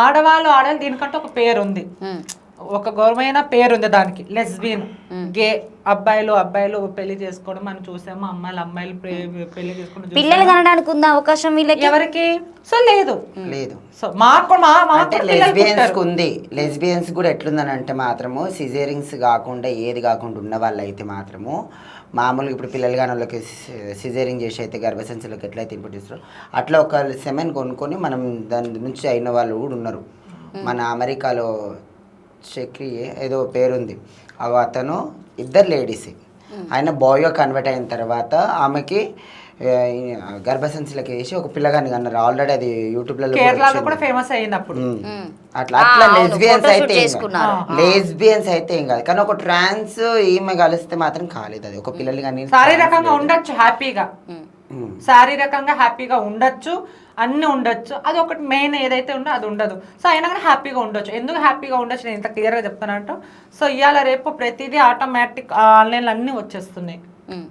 ఆడవాళ్ళు దీనికంటే ఒక పేరు ఉంది, ఒక గౌరవమైన పేరు ఉంది దానికి. లెస్బియన్, గే, అబ్బాయిలు పెళ్లి చేసుకోవడం మనం చూసాము, అమ్మాయిలు పెళ్లి చేసుకోవడం. పిల్లలు కనడానికి ఉందా అవకాశం వీళ్ళకి? ఎవరికి? సో లేదు. సో లెస్బియన్స్ ఉంది. లెస్బియన్స్ కూడా ఎట్లుందని అంటే మాత్రము సిజేరింగ్స్ కాకుండా ఏది కాకుండా ఉన్న వాళ్ళు అయితే మాత్రము మామూలుగా ఇప్పుడు పిల్లలు కానీ వాళ్ళకి సిజేరింగ్ చేసి అయితే గర్భసంచులకు ఎట్లయితే ఇన్పుట్ ఇస్తారో అట్లా ఒక సెమెన్ కొనుక్కొని మనం దాని నుంచి అయిన వాళ్ళు కూడా ఉన్నారు. మన అమెరికాలో చక్రి ఏదో పేరుంది, అతను ఇద్దరు లేడీస్, ఆయన బాయ్గా కన్వర్ట్ అయిన తర్వాత ఆమెకి గర్భసంచులకి వేసి ఒక పిల్లగాని అన్నారు. ఆల్రెడీ అది యూట్యూబ్లలో కూడా ఫేమస్ అయింది అప్పుడు. అట్లా లెస్బియన్స్ అయితే ఏం కాదు, కానీ ఒక ట్రాన్స్ ఈమె కలిస్తే మాత్రం కాలేదు. అది ఒక పిల్లలు కానీ శారీరకంగా ఉండొచ్చు, హ్యాపీగా ఉండొచ్చు, అన్నీ ఉండొచ్చు. అది ఒకటి మెయిన్ ఏదైతే ఉండో అది ఉండదు. సో అయినా కానీ హ్యాపీగా ఉండొచ్చు. ఎందుకు హ్యాపీగా ఉండొచ్చు నేను ఇంత క్లియర్గా చెప్తానంటూ. సో ఇవాళ రేపు ప్రతిదీ ఆటోమేటిక్ ఆన్లైన్లో అన్నీ వచ్చేస్తున్నాయి.